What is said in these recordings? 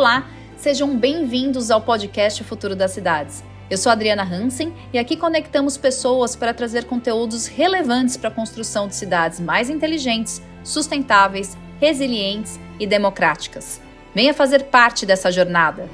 Olá, sejam bem-vindos ao podcast O Futuro das Cidades. Eu sou Adriana Hansen e aqui conectamos pessoas para trazer conteúdos relevantes para a construção de cidades mais inteligentes, sustentáveis, resilientes e democráticas. Venha fazer parte dessa jornada.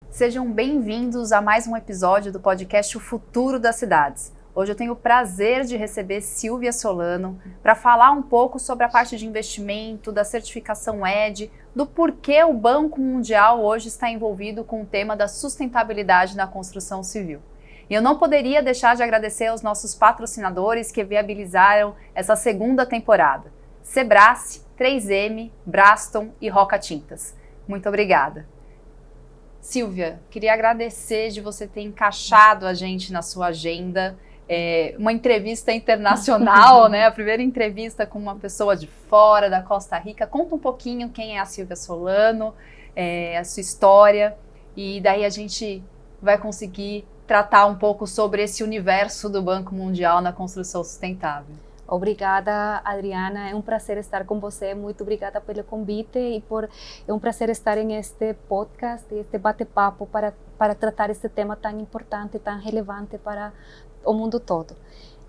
Sejam bem-vindos a mais um episódio do podcast O Futuro das Cidades. Hoje eu tenho o prazer de receber Silvia Solano para falar um pouco sobre a parte de investimento, da certificação EDGE, do porquê o Banco Mundial hoje está envolvido com o tema da sustentabilidade na construção civil. E eu não poderia deixar de agradecer aos nossos patrocinadores que viabilizaram essa segunda temporada: Sebrae, 3M, Braston e Roca Tintas. Muito obrigada. Silvia, queria agradecer de você ter encaixado a gente na sua agenda. Uma entrevista internacional, né? A primeira entrevista com uma pessoa de fora, da Costa Rica. Conta um pouquinho quem é a Silvia Solano, a sua história, e daí a gente vai conseguir tratar um pouco sobre esse universo do Banco Mundial na construção sustentável. Obrigada, Adriana. É um prazer estar com você. Muito obrigada pelo convite é um prazer estar em este podcast, este bate-papo para tratar este tema tão importante, tão relevante para o mundo todo.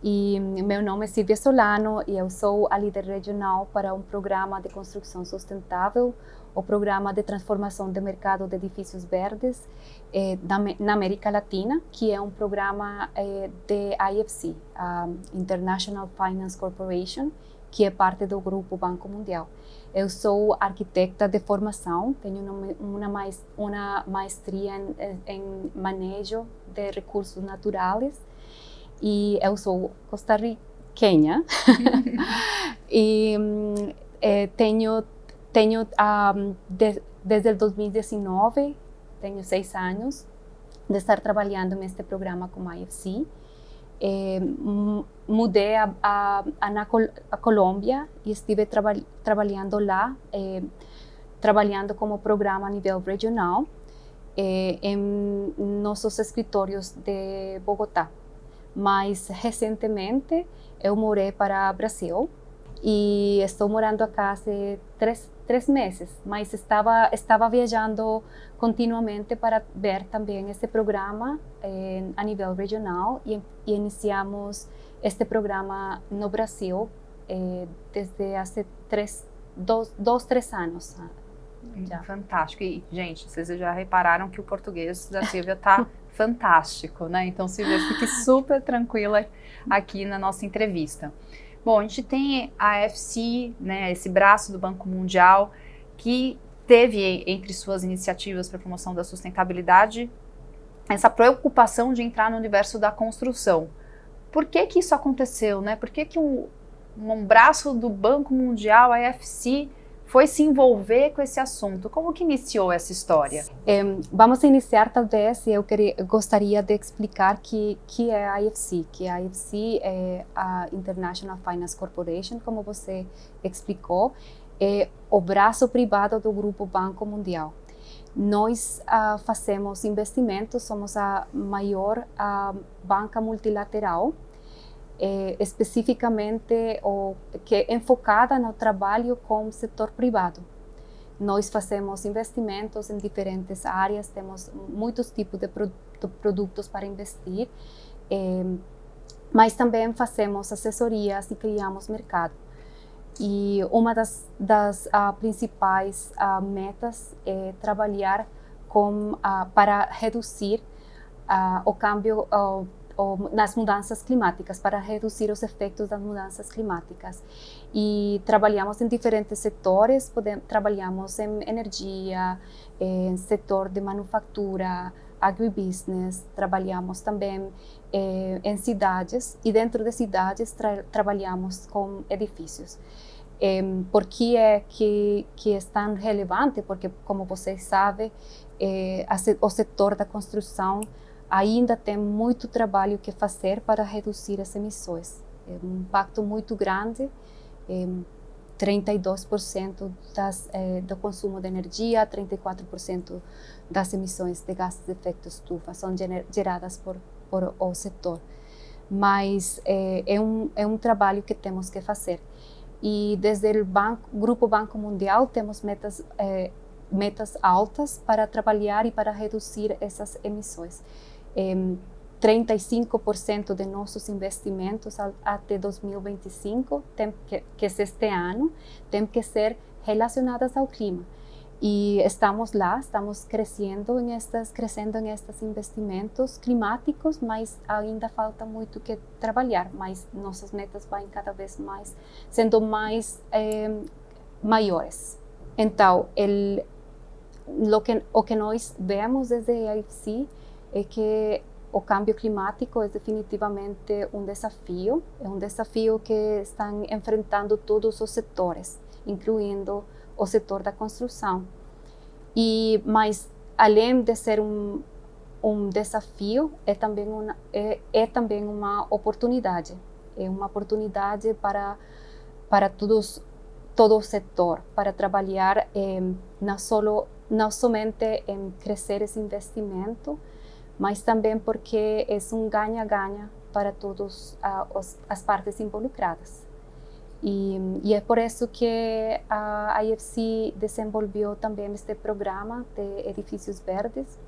E meu nome é Silvia Solano e eu sou a líder regional para um programa de construção sustentável, o programa de transformação de mercado de edifícios verdes na América Latina, que é um programa de IFC, a International Finance Corporation, que é parte do Grupo Banco Mundial. Eu sou arquiteta de formação, tenho uma maestria em manejo de recursos naturais e eu sou costarriquenha e desde 2019, tenho 6 anos de estar trabalhando neste programa com a IFC. Mudei a Colômbia e estive trabalhando lá, trabalhando como programa a nível regional em nossos escritórios de Bogotá. Mas recentemente eu morei para o Brasil e estou morando aqui há 3 meses, mas estava viajando continuamente para ver também esse programa a nível regional e iniciamos este programa no Brasil desde há 3 anos. Já. Fantástico. E, gente, vocês já repararam que o português da Silvia está fantástico, né? Então, Silvia, fique super tranquila aqui na nossa entrevista. Bom, a gente tem a IFC, né, esse braço do Banco Mundial, que teve entre suas iniciativas para a promoção da sustentabilidade essa preocupação de entrar no universo da construção. Por que isso aconteceu, né? Por que um braço do Banco Mundial, a IFC, foi se envolver com esse assunto? Como que iniciou essa história? Vamos iniciar, talvez, eu gostaria de explicar que é a IFC. Que a IFC é a International Finance Corporation, como você explicou, é o braço privado do Grupo Banco Mundial. Nós fazemos investimentos, somos a maior banca multilateral, especificamente que é enfocada no trabalho com o setor privado. Nós fazemos investimentos em diferentes áreas, temos muitos tipos de produtos para investir, mas também fazemos assessorias e criamos mercado. E uma das principais metas é trabalhar para reduzir o câmbio nas mudanças climáticas, para reduzir os efeitos das mudanças climáticas. E trabalhamos em diferentes setores, trabalhamos em energia, em setor de manufatura, agribusiness, trabalhamos também em cidades, e dentro de cidades trabalhamos com edifícios. Por que é que é tão relevante? Porque, como vocês sabem, o setor da construção ainda tem muito trabalho que fazer para reduzir as emissões. É um impacto muito grande, 32% do consumo de energia, 34% das emissões de gases de efeito estufa são geradas por o setor. mas é um trabalho que temos que fazer. E desde o Grupo Banco Mundial temos metas altas para trabalhar e para reduzir essas emissões. 35% de nossos investimentos até 2025, que é este ano, tem que ser relacionadas ao clima. E estamos lá, estamos crescendo em estes investimentos climáticos, mas ainda falta muito que trabalhar, mas nossas metas vão cada vez mais sendo mais maiores. Então, o que nós vemos desde a IFC é que o cambio climático é definitivamente um desafio que estão enfrentando todos os setores, incluindo o setor da construção. Mas além de ser um desafio, é também uma oportunidade. É uma oportunidade para todo o setor, para trabalhar não somente em crescer esse investimento, mas também porque é um ganha-ganha para todas as partes involucradas. E é por isso que a IFC desenvolveu também este programa de edifícios verdes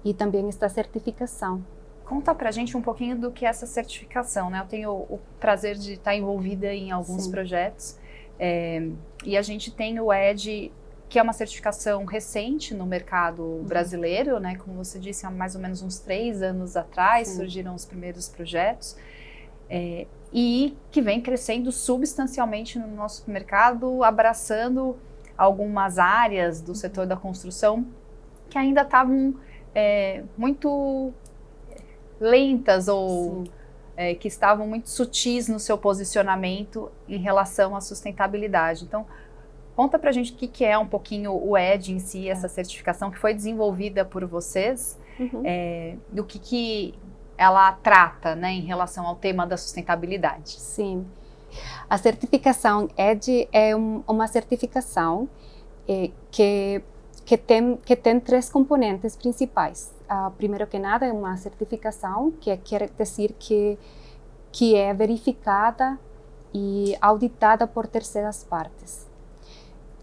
e também esta certificação. Conta pra gente um pouquinho do que é essa certificação, né? Eu tenho o prazer de estar envolvida em alguns projetos, e a gente tem o EDGE, que é uma certificação recente no mercado brasileiro, né? Como você disse, há mais ou menos uns 3 anos atrás surgiram os primeiros projetos, e que vem crescendo substancialmente no nosso mercado, abraçando algumas áreas do setor da construção que ainda estavam muito lentas ou que estavam muito sutis no seu posicionamento em relação à sustentabilidade. Então, conta pra gente o que é um pouquinho o EDGE em si, essa certificação que foi desenvolvida por vocês, do que ela trata, né, em relação ao tema da sustentabilidade. Sim, a certificação EDGE é uma certificação que tem 3 componentes principais. Primeiro que nada, é uma certificação que quer dizer que é verificada e auditada por terceiras partes.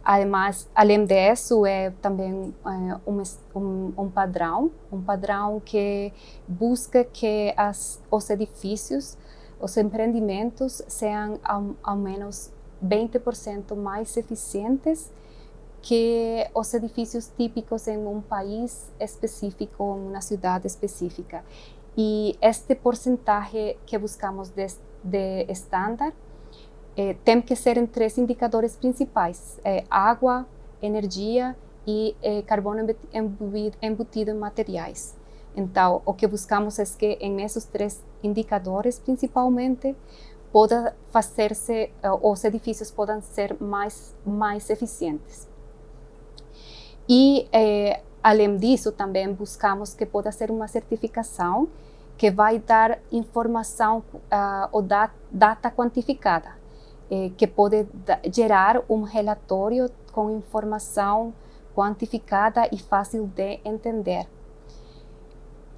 Además, além disso, é também um padrão que busca que os edifícios, os empreendimentos sejam ao menos 20% mais eficientes que os edifícios típicos em um país específico, em uma cidade específica. E este porcentagem que buscamos de estándar tem que ser em 3 indicadores principais: água, energia e carbono embutido em materiais. Então, o que buscamos é que em esses 3 indicadores, principalmente, os edifícios possam ser mais eficientes. E, além disso, também buscamos que possa ser uma certificação que vai dar informação ou data quantificada, que pode gerar um relatório com informação quantificada e fácil de entender.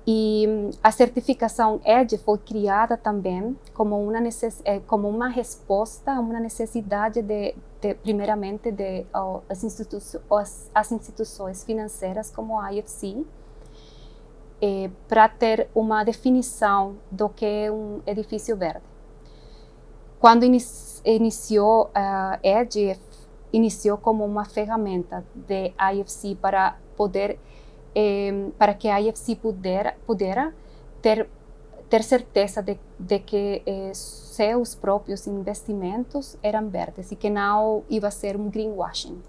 E a certificação EDGE foi criada também como uma resposta a uma necessidade primeiramente as instituições financeiras como a IFC, para ter uma definição do que é um edifício verde. Quando iniciou a EDGE, iniciou como uma ferramenta de IFC para que a IFC pudesse ter certeza de que seus próprios investimentos eram verdes e que não ia ser um greenwashing.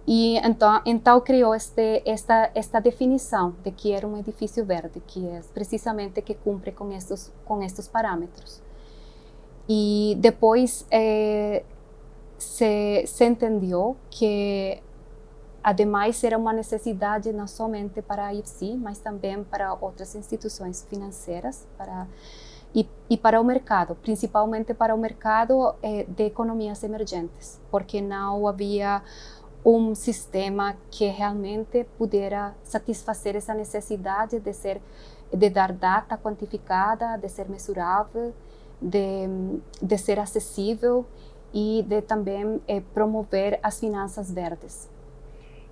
E então criou esta definição de que era um edifício verde, que é precisamente que cumpre com estes parâmetros. E depois se entendeu que, ademais, era uma necessidade não somente para a IFC, mas também para outras instituições financeiras e para o mercado, principalmente para o mercado de economias emergentes, porque não havia sistema que realmente pudesse satisfazer essa necessidade de dar data quantificada, de ser mensurável, de ser acessível e de também promover as finanças verdes.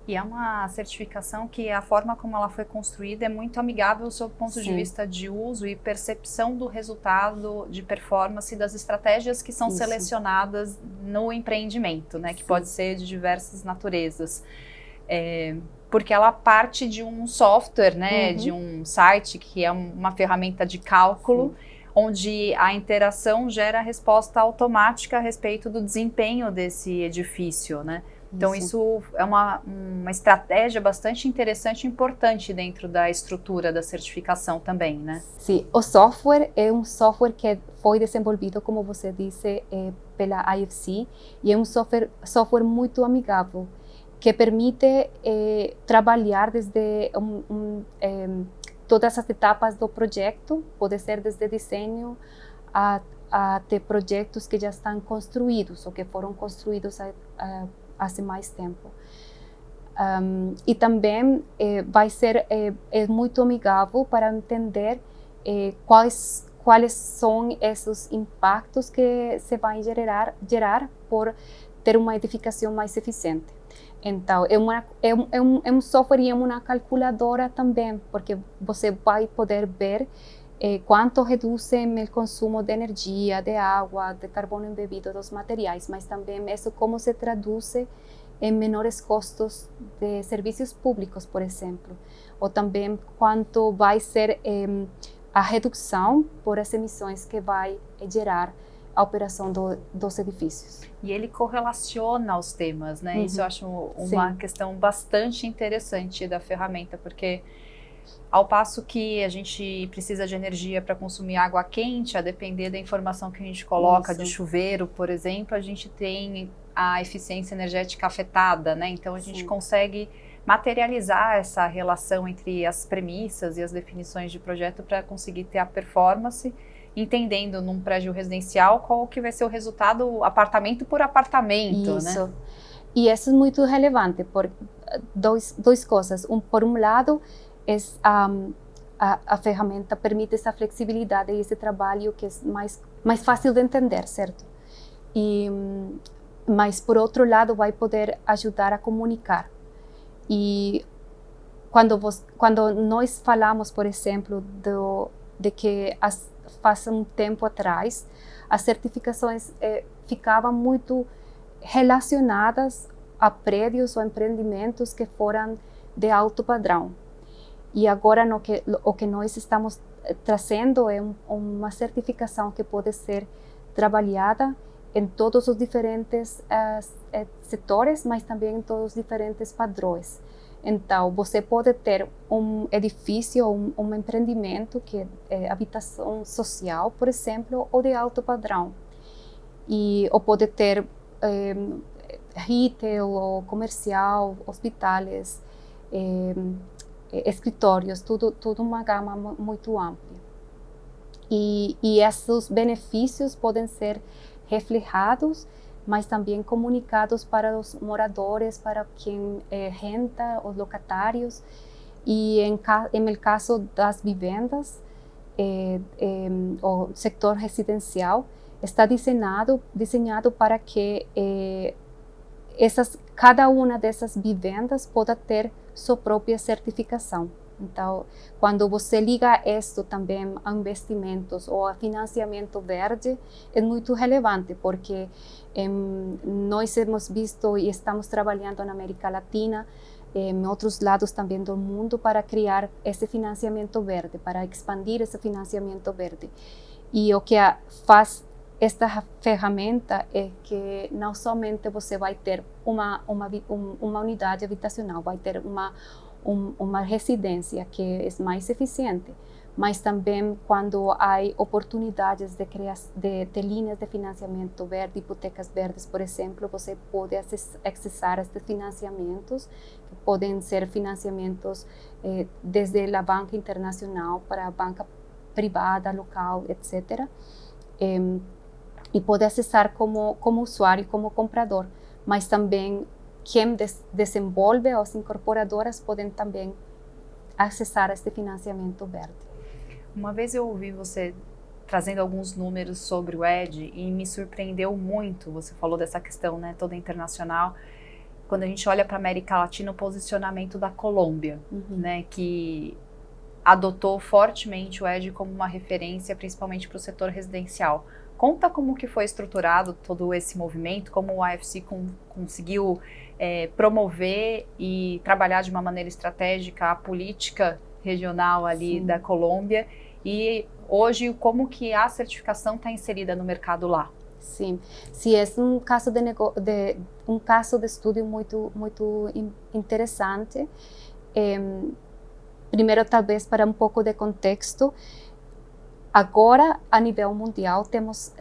E é uma certificação que a forma como ela foi construída é muito amigável sob o ponto de vista de uso e percepção do resultado de performance das estratégias que são selecionadas no empreendimento, né? Que pode ser de diversas naturezas. Porque ela parte de um software, né? De um site que é uma ferramenta de cálculo, onde a interação gera resposta automática a respeito do desempenho desse edifício, né? Então isso é uma estratégia bastante interessante e importante dentro da estrutura da certificação também, né? Sim, o software é um software que foi desenvolvido, como você disse, pela IFC, e é um software muito amigável, que permite trabalhar desde todas as etapas do projeto, pode ser desde desenho até projetos que já estão construídos ou que foram construídos há mais tempo. E também vai ser muito amigável para entender quais são esses impactos que se vai gerar por ter uma edificação mais eficiente. Então, é um software e é uma calculadora também, porque você vai poder ver quanto reduzem o consumo de energia, de água, de carbono embebido dos materiais, mas também isso como se traduz em menores custos de serviços públicos, por exemplo, ou também quanto vai ser a redução por as emissões que vai gerar a operação dos edifícios. E ele correlaciona os temas, né? Isso eu acho uma questão bastante interessante da ferramenta, porque ao passo que a gente precisa de energia para consumir água quente, a depender da informação que a gente coloca de chuveiro, por exemplo, a gente tem a eficiência energética afetada, né? Então a gente consegue materializar essa relação entre as premissas e as definições de projeto para conseguir ter a performance, entendendo num prédio residencial qual que vai ser o resultado apartamento por apartamento, né? E isso é muito relevante por duas coisas. Por um lado, a ferramenta permite essa flexibilidade e esse trabalho que é mais fácil de entender, certo? Mas, por outro lado, vai poder ajudar a comunicar. E quando nós falamos, por exemplo, de que faz um tempo atrás, as certificações ficavam muito relacionadas a prédios ou empreendimentos que foram de alto padrão. E agora o que nós estamos trazendo é uma certificação que pode ser trabalhada em todos os diferentes setores, mas também em todos os diferentes padrões. Então, você pode ter um edifício ou um empreendimento que é habitação social, por exemplo, ou de alto padrão. Ou pode ter retail ou comercial, hospitais, escritórios, tudo uma gama muito ampla. E esses benefícios podem ser refletidos, mas também comunicados para os moradores, para quem renta, os locatários. E em el caso das vivendas, o setor residencial está desenhado para que cada uma dessas vivendas possa ter sua própria certificação. Então, quando você liga isso também a investimentos ou a financiamento verde, é muito relevante, porque nós hemos visto e estamos trabalhando na América Latina, em outros lados também do mundo, para criar esse financiamento verde, para expandir esse financiamento verde. E o que faz esta ferramenta é que não somente você vai ter uma unidade habitacional, vai ter uma residência que é mais eficiente, mas também quando há oportunidades de linhas de financiamento verde, hipotecas verdes, por exemplo, você pode acessar estes financiamentos, que podem ser financiamentos desde a banca internacional para a banca privada, local, etc. E pode acessar como usuário, como comprador, mas também quem desenvolve, as incorporadoras, podem também acessar este financiamento verde. Uma vez eu ouvi você trazendo alguns números sobre o ED e me surpreendeu muito. Você falou dessa questão, né, toda internacional. Quando a gente olha para a América Latina, o posicionamento da Colômbia, né, que adotou fortemente o ED como uma referência, principalmente para o setor residencial. Conta como que foi estruturado todo esse movimento, como o AFC conseguiu promover e trabalhar de uma maneira estratégica a política regional ali da Colômbia, e hoje como que a certificação está inserida no mercado lá. Sim, é um caso um caso de estudo muito interessante. Primeiro, talvez para um pouco de contexto, agora a nível mundial temos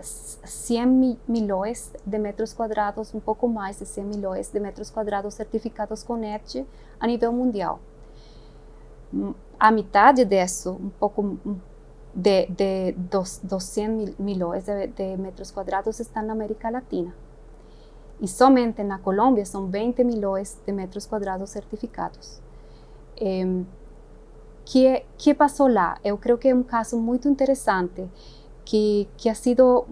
100 milhões de metros quadrados, um pouco mais de 100 milhões de metros quadrados certificados com EDGE a nível mundial. A metade disso, um pouco dos 100 milhões de metros quadrados está na América Latina. E somente na Colômbia são 20 milhões de metros quadrados certificados. Que passou lá? Eu creio que é um caso muito interessante, que ha sido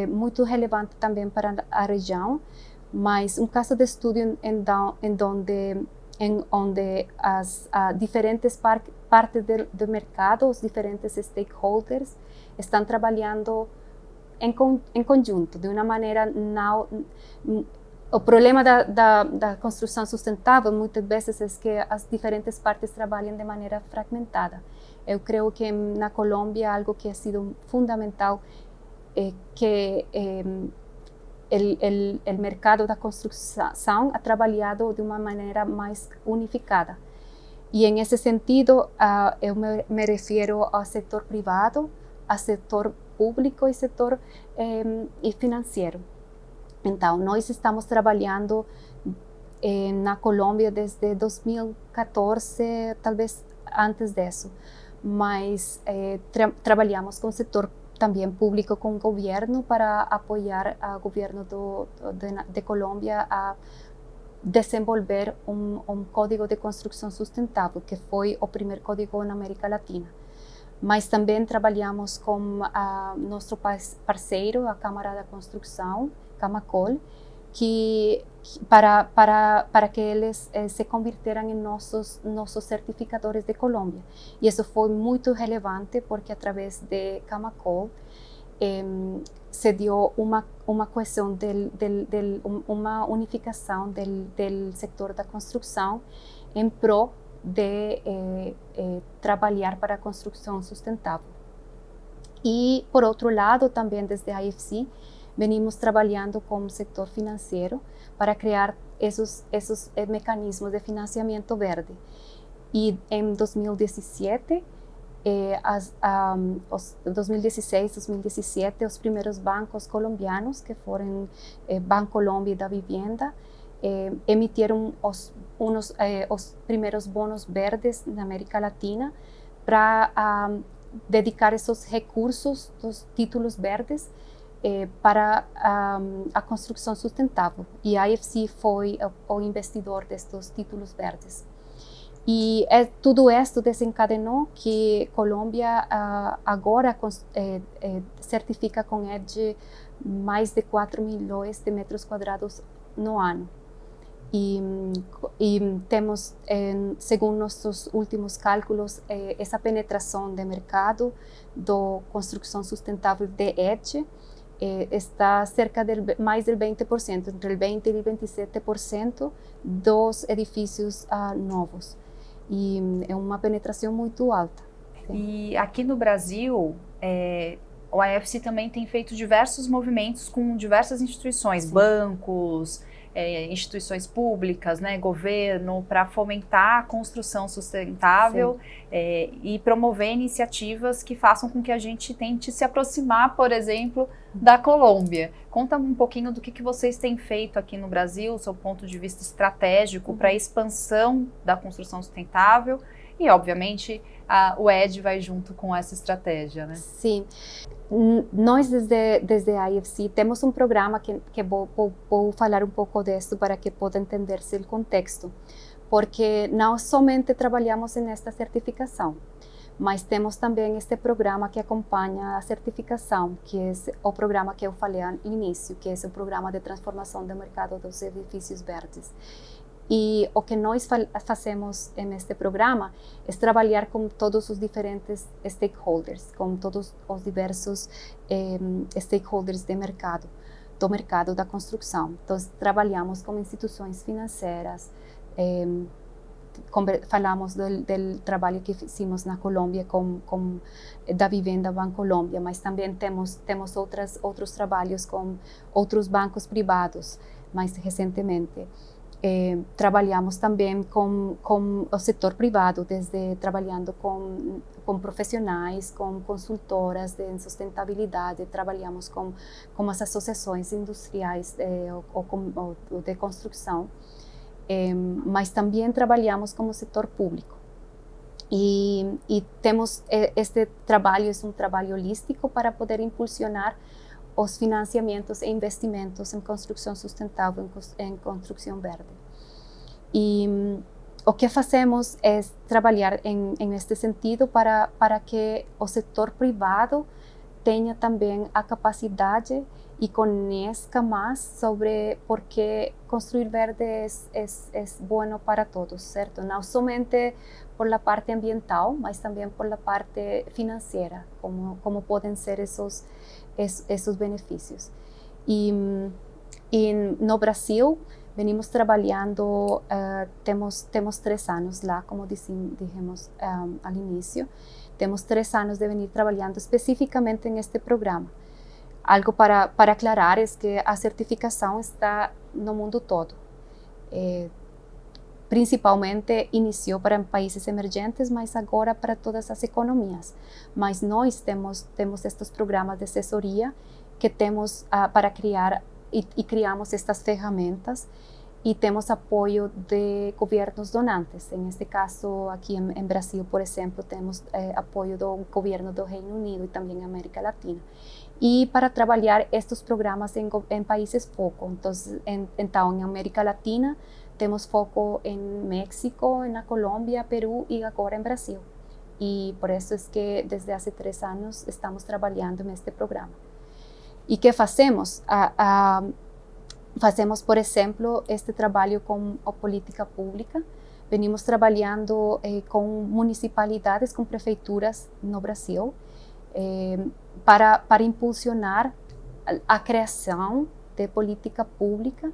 muito relevante também para a região, mas um caso de estudo onde as diferentes partes do mercado, os diferentes stakeholders, estão trabalhando em conjunto, de uma maneira não... O problema da construção sustentável, muitas vezes, é que as diferentes partes trabalham de maneira fragmentada. Eu creio que na Colômbia, algo que ha sido fundamental é que o mercado da construção ha trabalhado de uma maneira mais unificada. E, em esse sentido, eu me refiro ao setor privado, ao setor público e setor financeiro. Então, nós estamos trabalhando na Colômbia desde 2014, talvez antes disso, mas trabalhamos com o setor também público, com o governo, para apoiar o governo de Colômbia a desenvolver um código de construção sustentável, que foi o primeiro código na América Latina. Mas também trabalhamos com nosso parceiro, a Câmara da Construção, Camacol, para que eles se convirtieran em nossos certificadores de Colômbia. E isso foi muito relevante, porque através de Camacol se deu uma coesão, uma unificação do setor da construção em prol de trabalhar para a construção sustentável. E, por outro lado, também desde a AFC, venimos trabalhando com o setor financeiro para criar esses mecanismos de financiamento verde. E em 2017, 2016, 2017, os primeiros bancos colombianos, que foram Bancolombia e da Vivienda, emitiram os primeiros bonos verdes na América Latina para dedicar esses recursos dos títulos verdes para a construção sustentável. E a AFC foi o investidor destes títulos verdes. E tudo isso desencadenou que Colômbia agora certifica com EDGE mais de 4 milhões de metros quadrados no ano. E temos, segundo nossos últimos cálculos, essa penetração de mercado da construção sustentável de EDGE está cerca de mais de 20%, entre 20% e 27% dos edifícios novos. E é uma penetração muito alta. E aqui no Brasil, o AFC também tem feito diversos movimentos com diversas instituições, bancos, instituições públicas, né, governo, para fomentar a construção sustentável e promover iniciativas que façam com que a gente tente se aproximar, por exemplo, da Colômbia. Conta um pouquinho do que vocês têm feito aqui no Brasil, do seu ponto de vista estratégico, para a expansão da construção sustentável E, obviamente, o ED vai junto com essa estratégia, né? Sim. Nós, desde a IFC, temos um programa que vou falar um pouco disso para que possa entender-se o contexto. Porque não somente trabalhamos nesta certificação, mas temos também este programa que acompanha a certificação, que é o programa que eu falei no início, que é o programa de transformação do mercado dos edifícios verdes. E o que nós fazemos neste programa é trabalhar com todos os diferentes stakeholders, com todos os diversos stakeholders do mercado da construção. Então, trabalhamos com instituições financeiras, falamos do trabalho que fizemos na Colômbia com da Vivenda Bancolombia, mas também temos outros trabalhos com outros bancos privados, mais recentemente. Trabalhamos também com o setor privado, desde trabalhando com profissionais, com consultoras de sustentabilidade, trabalhamos com as associações industriais ou de construção. Mas também trabalhamos como setor público. E temos este trabalho, é um trabalho holístico para poder impulsionar os financiamentos e investimentos em construção sustentável, em construção verde. E o que fazemos é trabalhar em este sentido para que o setor privado tenha também a capacidade e conheça mais sobre por que construir verde é bom para todos, certo? Não somente por a parte ambiental, mas também por a parte financeira, como podem ser esses benefícios. E no Brasil, venimos trabalhando, temos 3 anos lá, como dijimos ao início, temos 3 anos de venir trabalhando especificamente neste programa. Algo para aclarar é que a certificação está no mundo todo. Principalmente iniciou para países emergentes, mas agora para todas as economias. Mas nós temos estes programas de assessoria que temos para criar e criamos estas ferramentas e temos apoio de governos donantes. Em este caso, aqui em Brasil, por exemplo, temos apoio do governo do Reino Unido e também América Latina. E para trabalhar estes programas em países foco. Então, em América Latina, temos foco em México, na Colômbia, Peru e agora em Brasil. E por isso é que desde há 3 anos estamos trabalhando neste programa. E que fazemos? Fazemos, por exemplo, este trabalho com a política pública. Venimos trabalhando com municipalidades, com prefeituras no Brasil, para impulsionar a criação de política pública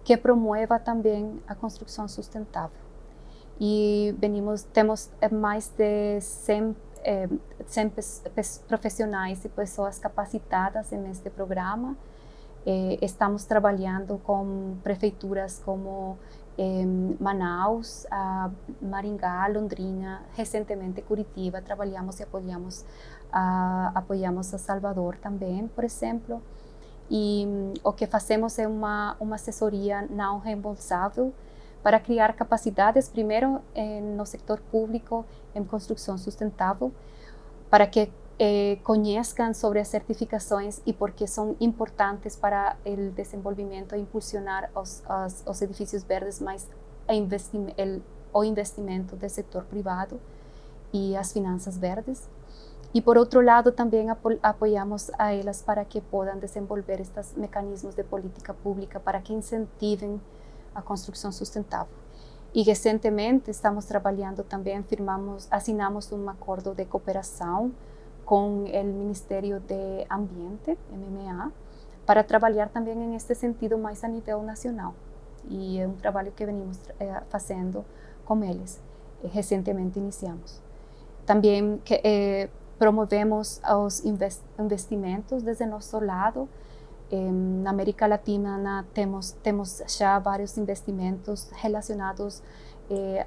que promueva também a construção sustentável. E temos mais de 100 profissionais e pessoas capacitadas neste programa. Estamos trabalhando com prefeituras como Manaus, Maringá, Londrina, recentemente Curitiba. Trabalhamos e apoiamos a Salvador também, por exemplo. E o que fazemos é uma assessoria não reembolsável para criar capacidades, primeiro no setor público em construção sustentável, para que conheçam sobre as certificações e porque são importantes para o desenvolvimento e impulsionar os edifícios verdes, mas o investimento do setor privado e as finanças verdes. E, por outro lado, também apoiamos a elas para que possam desenvolver estes mecanismos de política pública para que incentivem a construção sustentável. E, recentemente, estamos trabalhando também, assinamos um acordo de cooperação com o Ministério do Ambiente, MMA, para trabalhar também neste sentido mais a nível nacional. E é um trabalho que venimos fazendo com eles. Recentemente iniciamos. Também promovemos os investimentos desde nosso lado. Na América Latina temos já vários investimentos relacionados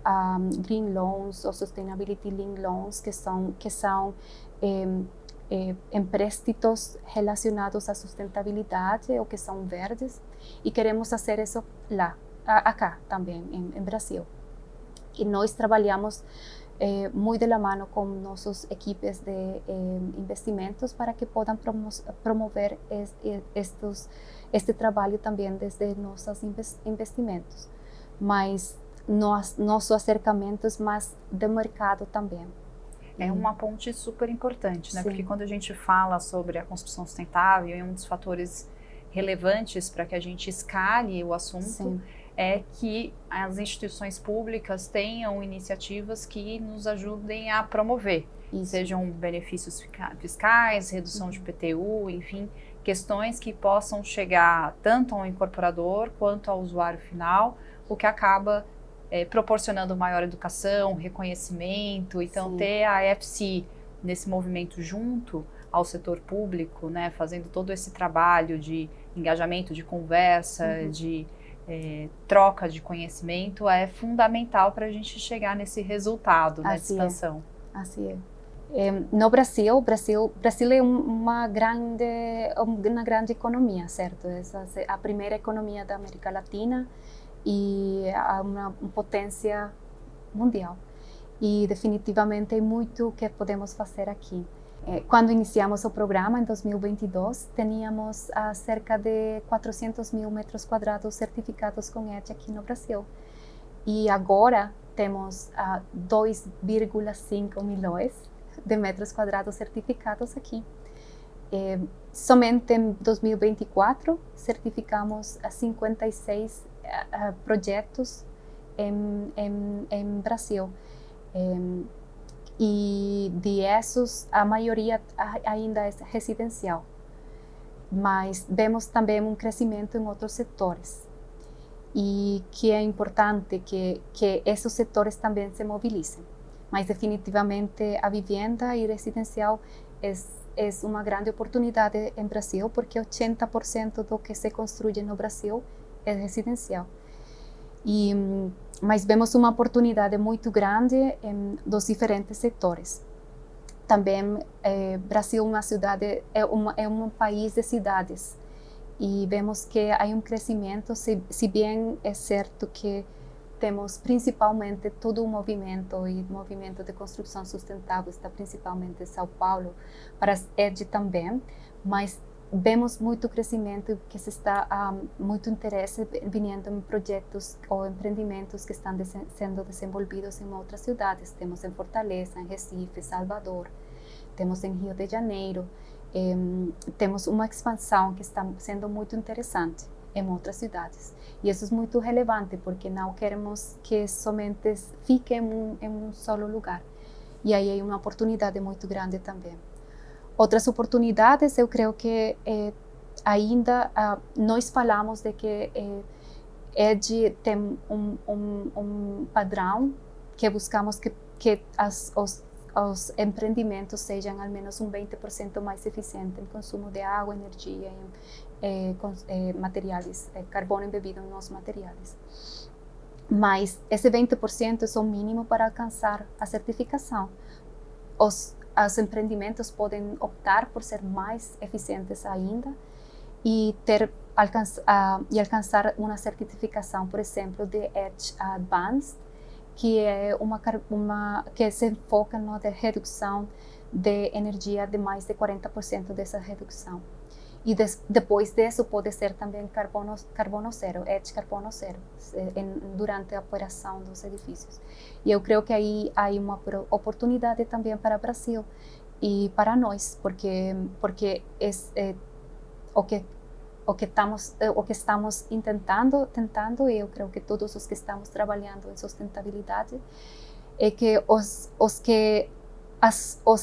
a green loans ou sustainability linked loans, que são empréstimos relacionados à sustentabilidade ou que são verdes, e queremos fazer isso acá também em Brasil. E nós trabalhamos muy de la mano con nuestras equipes de investimentos para que puedan promover este trabajo también desde nuestros investimentos. Mas nosso acercamento é mais de mercado também. É uma ponte super importante, né? Sim. Porque quando a gente fala sobre a construção sustentável, é um dos fatores relevantes para que a gente escale o assunto, sim, é que as instituições públicas tenham iniciativas que nos ajudem a promover, isso, sejam benefícios fiscais, redução de PTU, enfim, questões que possam chegar tanto ao incorporador quanto ao usuário final, o que acaba proporcionando maior educação, reconhecimento. Então, sim, ter a FC nesse movimento junto ao setor público, né, fazendo todo esse trabalho de engajamento, de conversa, uhum, de troca de conhecimento, é fundamental para a gente chegar nesse resultado, né, de expansão. Assim é. No Brasil é uma grande economia, certo? Essa é a primeira economia da América Latina e uma potência mundial. E definitivamente é muito que podemos fazer aqui. Quando iniciamos o programa em 2022, tínhamos cerca de 400 mil metros quadrados certificados com EDGE aqui no Brasil. E agora temos 2,5 milhões de metros quadrados certificados aqui. Somente em 2024 certificamos 56 projetos em Brasil. E de esses, a maioria ainda é residencial. Mas vemos também um crescimento em outros setores. E que é importante que esses setores também se mobilizem. Mas definitivamente a vivenda e residencial é uma grande oportunidade em Brasil, porque 80% do que se construi no Brasil é residencial. Mas vemos uma oportunidade muito grande dos diferentes setores. Também, Brasil é um país de cidades e vemos que há um crescimento, se bem é certo que temos principalmente todo o movimento de construção sustentável está principalmente em São Paulo, para as EDGE também, mas vemos muito crescimento, que se está muito interesse vindo em projetos ou empreendimentos que estão sendo desenvolvidos em outras cidades. Temos em Fortaleza, em Recife, Salvador, temos em Rio de Janeiro, temos uma expansão que está sendo muito interessante em outras cidades. E isso é muito relevante, porque não queremos que somente fique em um solo lugar. E aí é uma oportunidade muito grande também. Outras oportunidades, eu creio que ainda nós falamos de que EDGE tem um padrão que buscamos que os empreendimentos sejam ao menos 20% mais eficientes em consumo de água, energia e materiais, carbono embebido nos materiais. Mas esse 20% é o mínimo para alcançar a certificação. Os empreendimentos podem optar por ser mais eficientes ainda e alcançar uma certificação, por exemplo, de EDGE Advanced, que é que se foca na redução de energia de mais de 40% dessa redução. E depois disso pode ser também carbono zero, EDGE carbono zero, durante a operação dos edifícios. E eu creio que aí há uma oportunidade também para o Brasil e para nós, porque o que estamos tentando, e eu creio que todos os que estamos trabalhando em sustentabilidade, é que os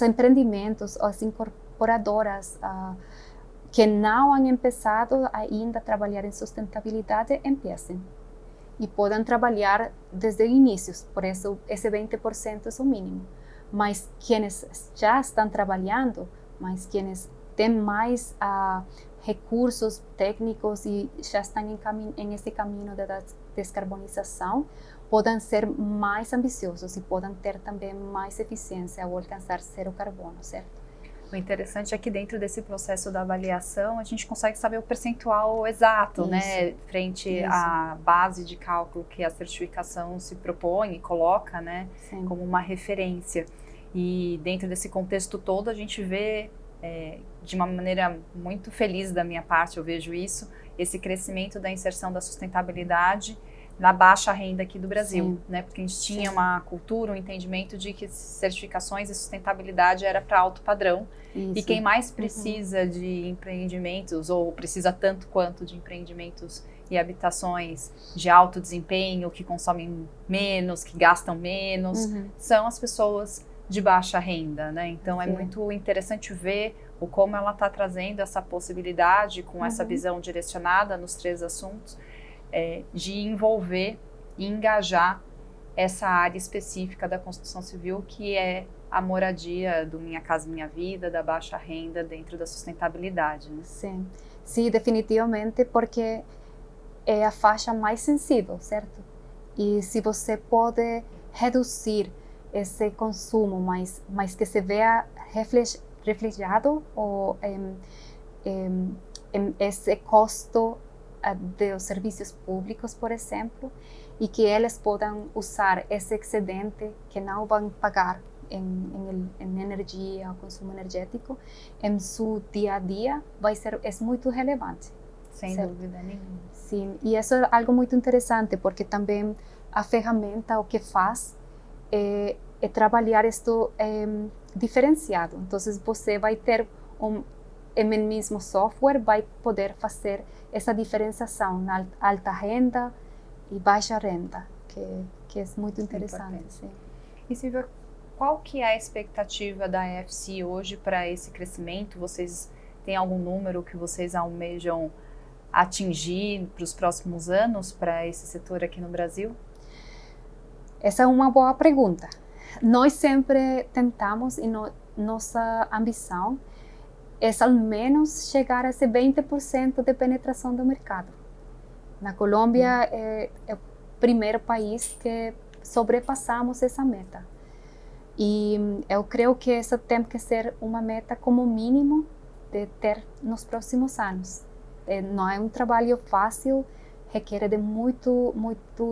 empreendimentos, as incorporadoras que não han começado ainda a trabalhar em sustentabilidade, empiecem. E podem trabalhar desde o início, por isso esse 20% é o mínimo. Mas quienes já estão trabalhando, mas quienes têm mais recursos técnicos e já estão em esse caminho da descarbonização, podem ser mais ambiciosos e podem ter também mais eficiência ao alcançar zero carbono, certo? O interessante é que dentro desse processo da avaliação, a gente consegue saber o percentual exato, né, frente à base de cálculo que a certificação se propõe e coloca, né, como uma referência. E dentro desse contexto todo, a gente vê, de uma maneira muito feliz da minha parte, eu vejo isso, esse crescimento da inserção da sustentabilidade na baixa renda aqui do Brasil, né? Porque a gente tinha uma cultura, um entendimento de que certificações e sustentabilidade era para alto padrão. E quem mais precisa de empreendimentos, ou precisa tanto quanto de empreendimentos e habitações de alto desempenho, que consomem menos, que gastam menos, são as pessoas de baixa renda, né? Então é muito interessante ver o como ela está trazendo essa possibilidade com essa visão direcionada nos 3 assuntos, de envolver e engajar essa área específica da construção civil, que é a moradia do Minha Casa Minha Vida, da baixa renda dentro da sustentabilidade. Né? Sim, definitivamente, porque é a faixa mais sensível, certo? E se você pode reduzir esse consumo, mas que se vea reflejado ou em esse custo dos serviços públicos, por exemplo, e que eles possam usar esse excedente que não vão pagar em energia, consumo energético, em seu dia a dia, é muito relevante. Sem dúvida nenhuma. Sim, e isso é algo muito interessante, porque também a ferramenta o que faz é trabalhar isto diferenciado. Então, você vai ter em mesmo software, vai poder fazer essa diferenciação na alta renda e baixa renda, que é muito interessante. Sim. E Silvia, qual que é a expectativa da EFC hoje para esse crescimento? Vocês têm algum número que vocês almejam atingir para os próximos anos para esse setor aqui no Brasil? Essa é uma boa pergunta. Nós sempre tentamos, e nossa ambição é ao menos chegar a esse 20% de penetração do mercado. Na Colômbia é o primeiro país que sobrepassamos essa meta. E eu creio que essa tem que ser uma meta como mínimo de ter nos próximos anos. Não é um trabalho fácil, requer de muito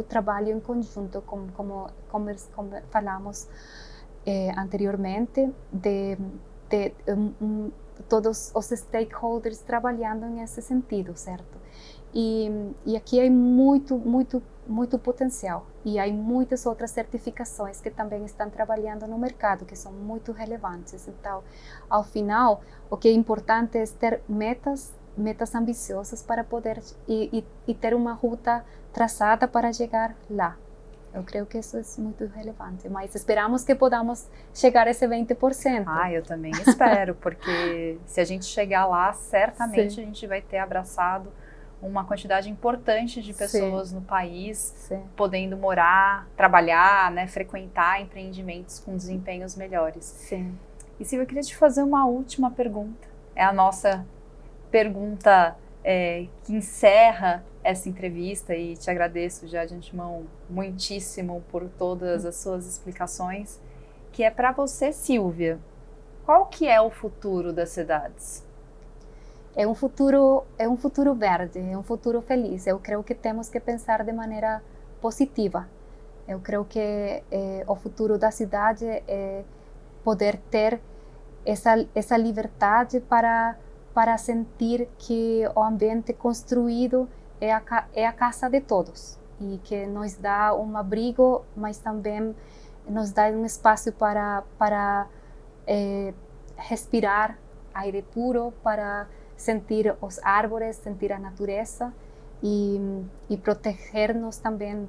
trabalho em conjunto, como falamos anteriormente, de todos os stakeholders trabalhando nesse sentido, certo? E aqui há muito potencial, e há muitas outras certificações que também estão trabalhando no mercado, que são muito relevantes. Então, ao final, o que é importante é ter metas ambiciosas para poder e ter uma ruta traçada para chegar lá. Eu creio que isso é muito relevante, mas esperamos que podamos chegar a esse 20%. Eu também espero, porque se a gente chegar lá, certamente a gente vai ter abraçado uma quantidade importante de pessoas no país, podendo morar, trabalhar, né, frequentar empreendimentos com desempenhos melhores. Sim. E Silvia, eu queria te fazer uma última pergunta. É a nossa pergunta que encerra essa entrevista, e te agradeço já de antemão muitíssimo por todas as suas explicações, que é para você, Silvia, qual que é o futuro das cidades? É um futuro verde, é um futuro feliz. Eu creio que temos que pensar de maneira positiva. Eu creio que o futuro da cidade é poder ter essa liberdade para sentir que o ambiente construído é a casa de todos, e que nos dá um abrigo, mas também nos dá um espaço para respirar aire puro, para sentir os árvores, sentir a natureza e proteger-nos também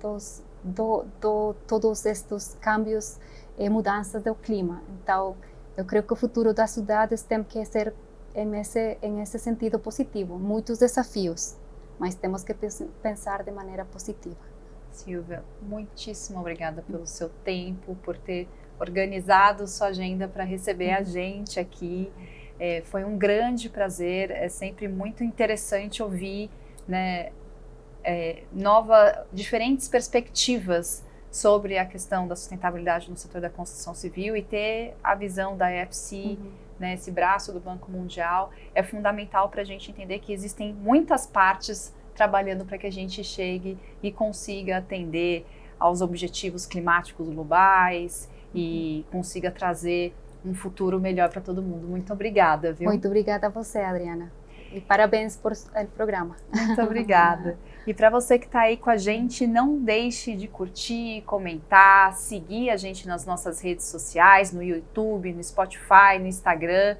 todos estes cambios e mudanças do clima. Então, eu creio que o futuro das cidades tem que ser em esse sentido positivo. Muitos desafios, mas temos que pensar de maneira positiva. Silvia, muitíssimo obrigada pelo seu tempo, por ter organizado sua agenda para receber a gente aqui. Foi um grande prazer, é sempre muito interessante ouvir, né, diferentes perspectivas sobre a questão da sustentabilidade no setor da construção civil, e ter a visão da EFC né, esse braço do Banco Mundial, é fundamental para a gente entender que existem muitas partes trabalhando para que a gente chegue e consiga atender aos objetivos climáticos globais e consiga trazer um futuro melhor para todo mundo. Muito obrigada, viu? Muito obrigada a você, Adriana. E parabéns por o programa. Muito obrigada. E para você que está aí com a gente, não deixe de curtir, comentar, seguir a gente nas nossas redes sociais, no YouTube, no Spotify, no Instagram,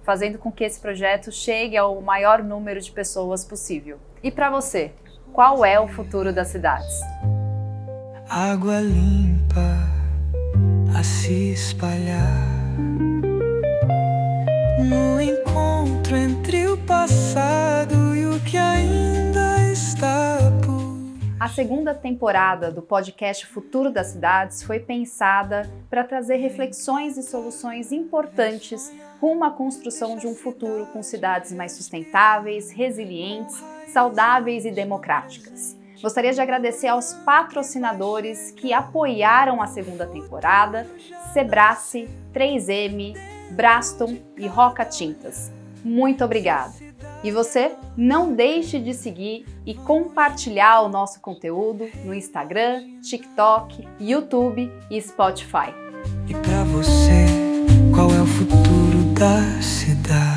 fazendo com que esse projeto chegue ao maior número de pessoas possível. E para você, qual é o futuro das cidades? Água limpa a se espalhar no encontro entre o passado e o que ainda está por... A segunda temporada do podcast Futuro das Cidades foi pensada para trazer reflexões e soluções importantes rumo à construção de um futuro com cidades mais sustentáveis, resilientes, saudáveis e democráticas. Gostaria de agradecer aos patrocinadores que apoiaram a segunda temporada, Sebrae, 3M, Braston e Roca Tintas. Muito obrigada! E você, não deixe de seguir e compartilhar o nosso conteúdo no Instagram, TikTok, YouTube e Spotify. E pra você, qual é o futuro da cidade?